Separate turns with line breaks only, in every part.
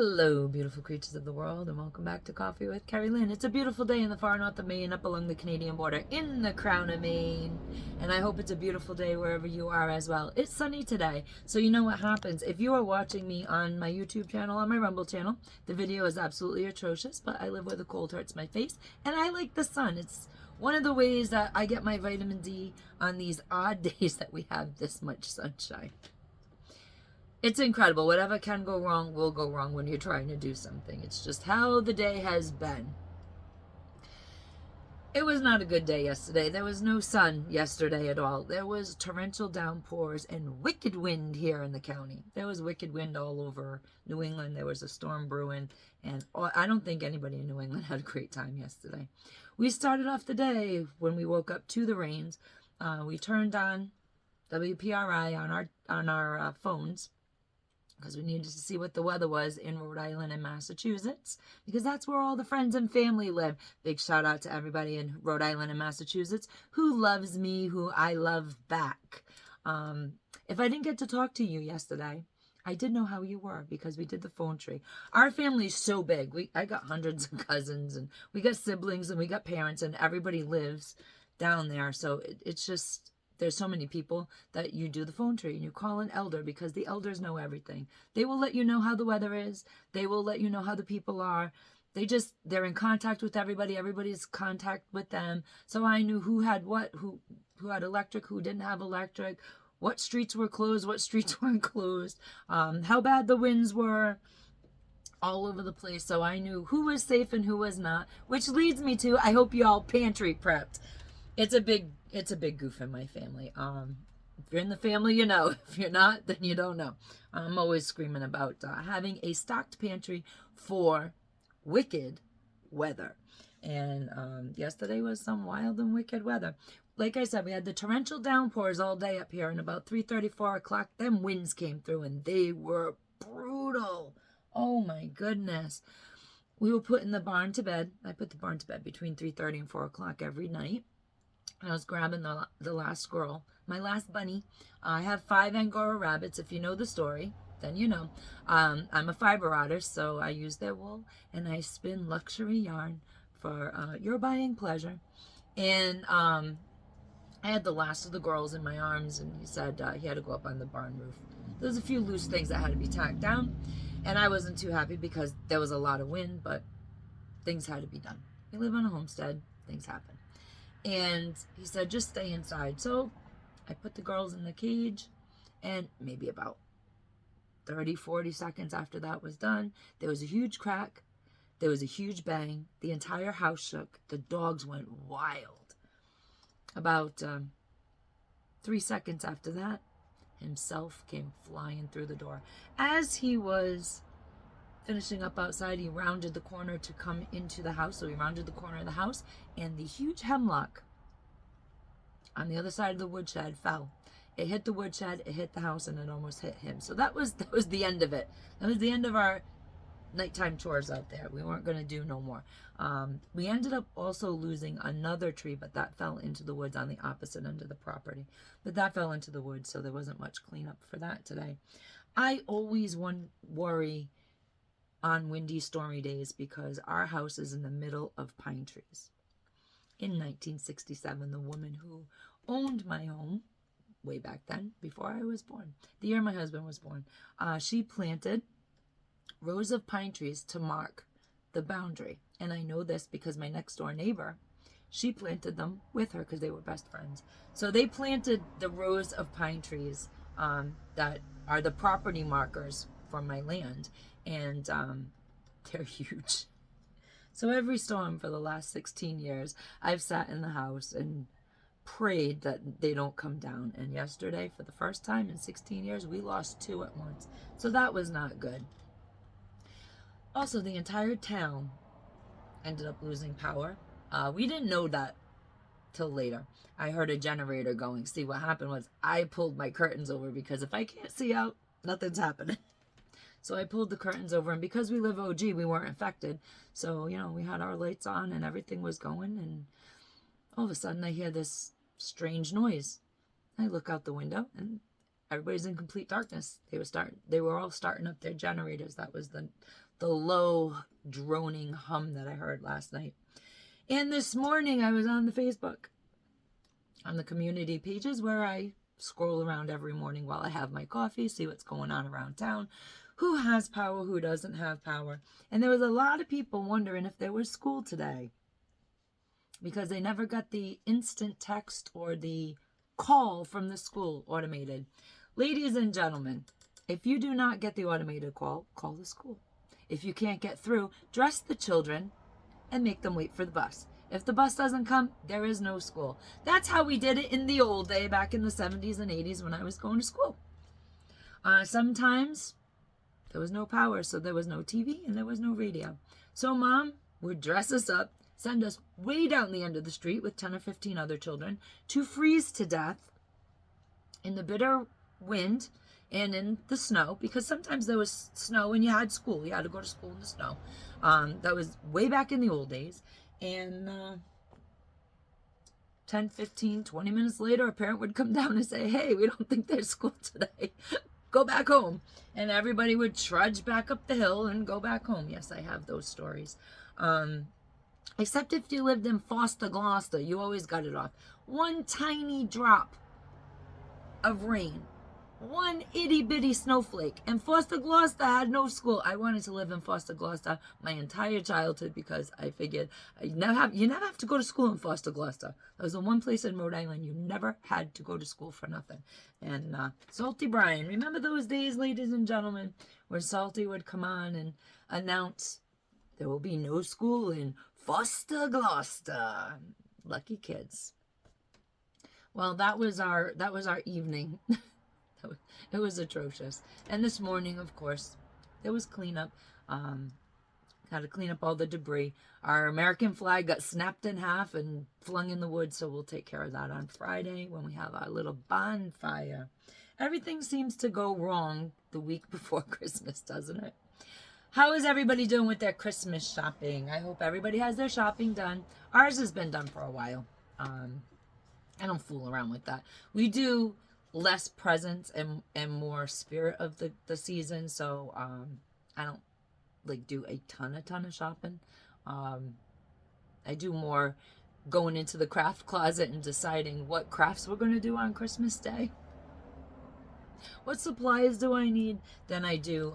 Hello, beautiful creatures of the world, and welcome back to Coffee with Kerri-Lynn. It's a beautiful day in the far north of Maine, up along the Canadian border in the crown of Maine. And I hope it's a beautiful day wherever you are as well. It's sunny today, so you know what happens. If you are watching me on my YouTube channel, on my Rumble channel, the video is absolutely atrocious, but I live where the cold hurts my face, and I like the sun. It's one of the ways that I get my vitamin D on these odd days that we have this much sunshine. It's incredible. Whatever can go wrong will go wrong when you're trying to do something. It's just how the day has been. It was not a good day yesterday. There was no sun yesterday at all. There was torrential downpours and wicked wind here in the county. There was wicked wind all over New England. There was a storm brewing, and I don't think anybody in New England had a great time yesterday. We started off the day when we woke up to the rains. We turned on WPRI on our phones, because we needed to see what the weather was in Rhode Island and Massachusetts, because that's where all the friends and family live. Big shout out to everybody in Rhode Island and Massachusetts who loves me, who I love back. If I didn't get to talk to you yesterday, I did know how you were because we did the phone tree. Our family's so big. I got hundreds of cousins, and we got siblings, and we got parents, and everybody lives down there. So it's just... there's so many people that you do the phone tree and you call an elder, because the elders know everything. They will let you know how the weather is. They will let you know how the people are. They're in contact with everybody. Everybody's in contact with them. So I knew who had what, who had electric, who didn't have electric, what streets were closed, what streets weren't closed, how bad the winds were, all over the place. So I knew who was safe and who was not, which leads me to, I hope you all pantry prepped. It's a big goof in my family. If you're in the family, you know. If you're not, then you don't know. I'm always screaming about having a stocked pantry for wicked weather. And yesterday was some wild and wicked weather. Like I said, we had the torrential downpours all day up here, and about 3:30, 4 o'clock, them winds came through, and they were brutal. Oh my goodness. We were putting the barn to bed. I put the barn to bed between 3:30 and 4 o'clock every night. I was grabbing the last squirrel, my last bunny. I have 5 Angora rabbits. If you know the story, then you know. I'm a fiber artist, so I use their wool, and I spin luxury yarn for your buying pleasure. And I had the last of the girls in my arms, and he said he had to go up on the barn roof. There's a few loose things that had to be tacked down, and I wasn't too happy because there was a lot of wind, but things had to be done. We live on a homestead. Things happen. And he said, just stay inside. So I put the girls in the cage, and maybe about 30, 40 seconds after that was done, there was a huge crack. There was a huge bang. The entire house shook. The dogs went wild. About 3 seconds after that, himself came flying through the door. As he was finishing up outside, he rounded the corner to come into the house. So he rounded the corner of the house, and the huge hemlock on the other side of the woodshed fell. It hit the woodshed, it hit the house, and it almost hit him. So that was the end of it. That was the end of our nighttime chores out there. We weren't going to do no more. We ended up also losing another tree, but that fell into the woods on the opposite end of the property. But that fell into the woods, so there wasn't much cleanup for that today. I always worry on windy, stormy days because our house is in the middle of pine trees. In 1967, the woman who owned my home, way back then, before I was born, the year my husband was born, she planted rows of pine trees to mark the boundary. And I know this because my next door neighbor, she planted them with her because they were best friends. So they planted the rows of pine trees that are the property markers for my land. And they're huge. So every storm for the last 16 years, I've sat in the house and prayed that they don't come down. And yesterday, for the first time in 16 years, we lost 2 at once. So that was not good. Also, the entire town ended up losing power. We didn't know that till later. I heard a generator going. See, what happened was I pulled my curtains over because if I can't see out, nothing's happening. So I pulled the curtains over, and because we live OG, we weren't affected. So, you know, we had our lights on and everything was going, and all of a sudden I hear this strange noise. I look out the window, and everybody's in complete darkness. They were all starting up their generators. That was the the low droning hum that I heard last night. And this morning I was on the Facebook, on the community pages where I scroll around every morning while I have my coffee, see what's going on around town, who has power, who doesn't have power. And there was a lot of people wondering if there was school today because they never got the instant text or the call from the school automated. Ladies and gentlemen, if you do not get the automated call, call the school. If you can't get through, dress the children and make them wait for the bus. If the bus doesn't come, there is no school. That's how we did it in the old day, back in the 70s and 80s when I was going to school. Sometimes there was no power, so there was no TV and there was no radio. So mom would dress us up, send us way down the end of the street with 10 or 15 other children to freeze to death in the bitter wind and in the snow, because sometimes there was snow and you had school. You had to go to school in the snow. That was way back in the old days. And 10, 15, 20 minutes later, a parent would come down and say, hey, we don't think there's school today. Go back home. And everybody would trudge back up the hill and go back home. Yes, I have those stories. Except if you lived in Foster, Gloucester, you always got it off. One tiny drop of rain. One itty bitty snowflake. And Foster, Gloucester had no school. I wanted to live in Foster, Gloucester my entire childhood because I figured you never have to go to school in Foster, Gloucester. That was the one place in Rhode Island you never had to go to school for nothing. And Salty Brian, remember those days, ladies and gentlemen, where Salty would come on and announce there will be no school in Foster, Gloucester. Lucky kids. Well, that was our evening. It was atrocious. And this morning, of course, there was cleanup. Had to clean up all the debris. Our American flag got snapped in half and flung in the woods, so we'll take care of that on Friday when we have our little bonfire. Everything seems to go wrong the week before Christmas, doesn't it? How is everybody doing with their Christmas shopping? I hope everybody has their shopping done. Ours has been done for a while. I don't fool around with that. We do less presents and more spirit of the season, so I don't like do a ton of shopping. I do more going into the craft closet and deciding what crafts we're going to do on Christmas Day, what supplies do I need, than I do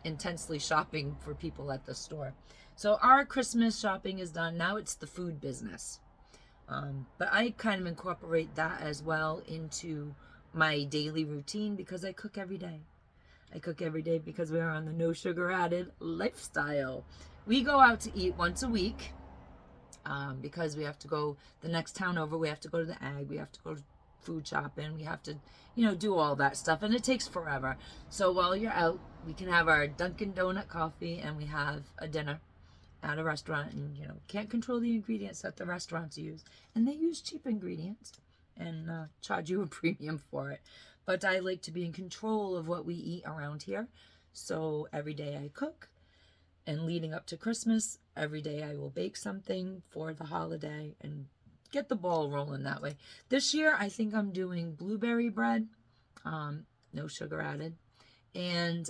intensely shopping for people at the store. So our Christmas shopping is done. Now it's the food business. But I kind of incorporate that as well into my daily routine because I cook every day. I cook every day because we are on the no sugar added lifestyle. We go out to eat once a week because we have to go the next town over. We have to go to the ag. We have to go food shopping. We have to, do all that stuff. And it takes forever. So while you're out, we can have our Dunkin' Donut coffee and we have a dinner at a restaurant, and can't control the ingredients that the restaurants use, and they use cheap ingredients and charge you a premium for it. But I like to be in control of what we eat around here, so every day I cook, and leading up to Christmas, every day I will bake something for the holiday and get the ball rolling that way. This year I think I'm doing blueberry bread, no sugar added, and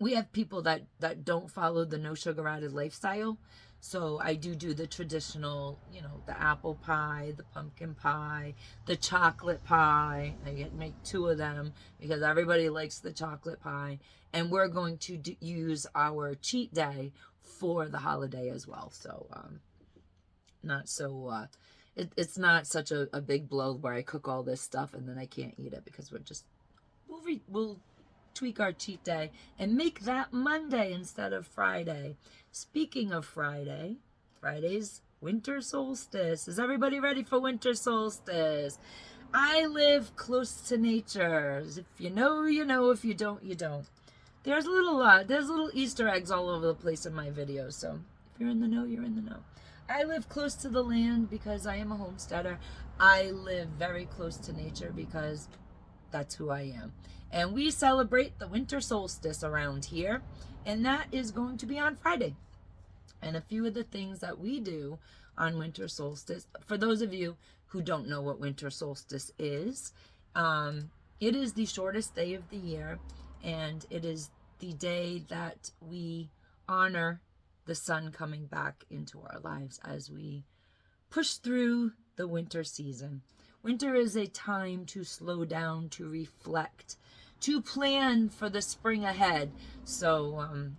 we have people that don't follow the no sugar added lifestyle. So I do the traditional, the apple pie, the pumpkin pie, the chocolate pie. I make 2 of them because everybody likes the chocolate pie. And we're going to use our cheat day for the holiday as well. So it's not such a big blow where I cook all this stuff and then I can't eat it because we'll tweak our cheat day and make that Monday instead of Friday. Speaking of Friday's Winter Solstice. Is everybody ready for Winter Solstice? I live close to nature. If you know, you know. If you don't, you don't. There's little Easter eggs all over the place in my videos. So if you're in the know, you're in the know. I live close to the land because I am a homesteader. I live very close to nature because that's who I am. And we celebrate the winter solstice around here, and that is going to be on Friday. And a few of the things that we do on winter solstice, for those of you who don't know what winter solstice is, it is the shortest day of the year, and it is the day that we honor the sun coming back into our lives as we push through the winter season. Winter is a time to slow down, to reflect, to plan for the spring ahead. So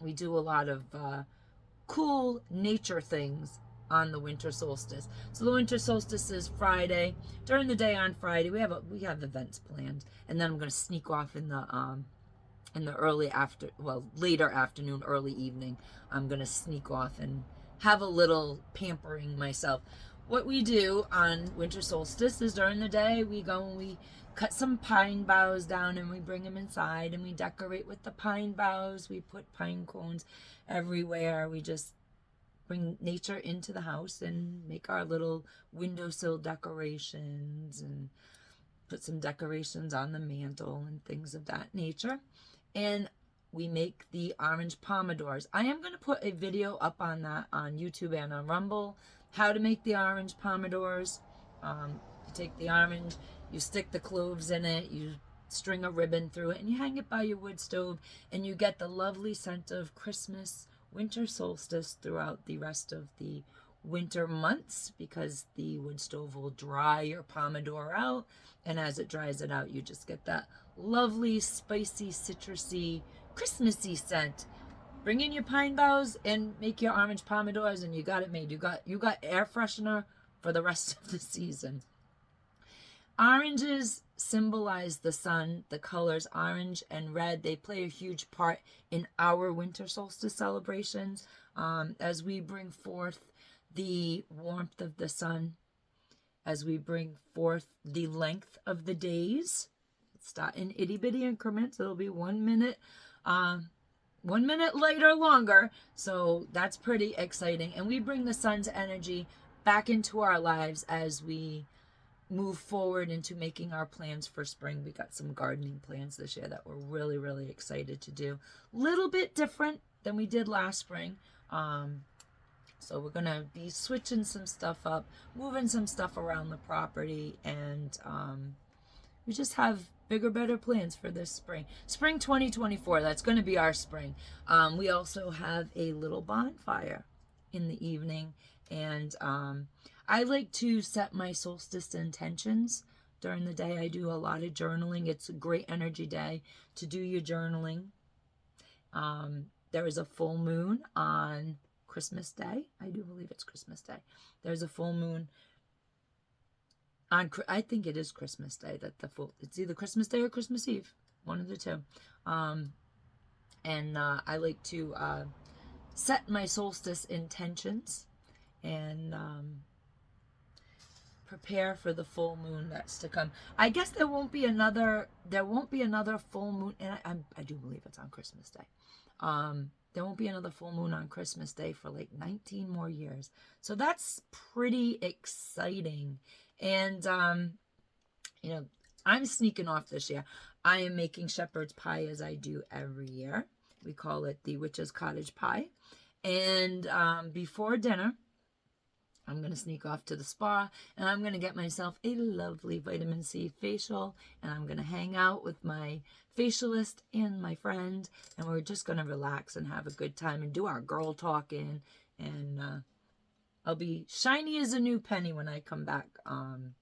we do a lot of cool nature things on the winter solstice. So the winter solstice is Friday. During the day on Friday, we have events planned, and then I'm going to sneak off in the later afternoon, early evening. I'm going to sneak off and have a little pampering myself. What we do on winter solstice is during the day, we go and we cut some pine boughs down and we bring them inside and we decorate with the pine boughs. We put pine cones everywhere. We just bring nature into the house and make our little windowsill decorations and put some decorations on the mantle and things of that nature. And we make the orange pomodors. I am going to put a video up on that on YouTube and on Rumble, how to make the orange pomodors. You take the orange, you stick the cloves in it, you string a ribbon through it, and you hang it by your wood stove, and you get the lovely scent of Christmas, winter solstice throughout the rest of the winter months, because the wood stove will dry your pomodor out, and as it dries it out, you just get that lovely, spicy, citrusy, Christmassy scent. Bring in your pine boughs and make your orange pomodors, and you got it made. You got air freshener for the rest of the season. Oranges symbolize the sun. The colors orange and red, they play a huge part in our winter solstice celebrations, as we bring forth the warmth of the sun, as we bring forth the length of the days. Start in itty bitty increments. It'll be 1 minute, 1 minute later longer. So that's pretty exciting. And we bring the sun's energy back into our lives as we move forward into making our plans for spring. We got some gardening plans this year that we're really, really excited to do. Little bit different than we did last spring. So we're going to be switching some stuff up, moving some stuff around the property, and we just have bigger, better plans for this spring. Spring 2024, that's going to be our spring. We also have a little bonfire in the evening, and I like to set my solstice intentions during the day. I do a lot of journaling. It's a great energy day to do your journaling. There is a full moon on Christmas Day. I do believe it's Christmas Day. There's a full moon on, I think it is Christmas Day, it's either Christmas Day or Christmas Eve, one of the two. And I like to set my solstice intentions and prepare for the full moon that's to come. I guess there won't be another full moon, and I do believe it's on Christmas Day. There won't be another full moon on Christmas Day for like 19 more years. So that's pretty exciting. And, I'm sneaking off this year. I am making shepherd's pie as I do every year. We call it the Witch's Cottage Pie. And before dinner, I'm going to sneak off to the spa, and I'm going to get myself a lovely vitamin C facial, and I'm going to hang out with my facialist and my friend, and we're just going to relax and have a good time and do our girl talking, and I'll be shiny as a new penny when I come back on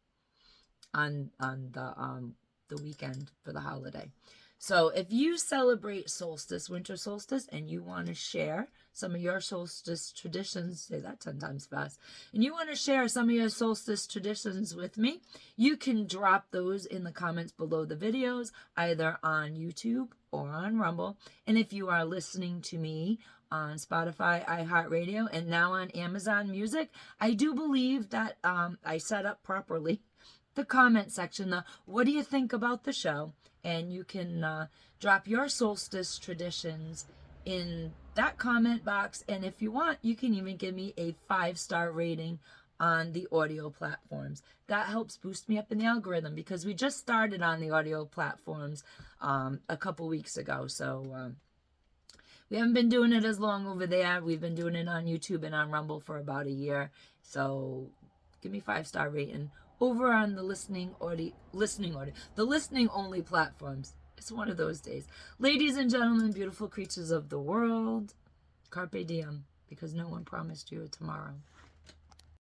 the weekend for the holiday. So if you celebrate solstice, winter solstice, and you want to share some of your solstice traditions, say that 10 times fast, and you want to share some of your solstice traditions with me, you can drop those in the comments below the videos, either on YouTube or on Rumble. And if you are listening to me on Spotify, iHeart Radio, and now on Amazon Music, I do believe that I set up properly the comment section, what do you think about the show? And you can drop your solstice traditions in that comment box. And if you want, you can even give me a 5-star rating on the audio platforms. That helps boost me up in the algorithm, because we just started on the audio platforms a couple weeks ago. So we haven't been doing it as long over there. We've been doing it on YouTube and on Rumble for about a year. So give me 5-star rating over on the listening only platforms. It's one of those days. Ladies and gentlemen, beautiful creatures of the world, carpe diem, because no one promised you a tomorrow.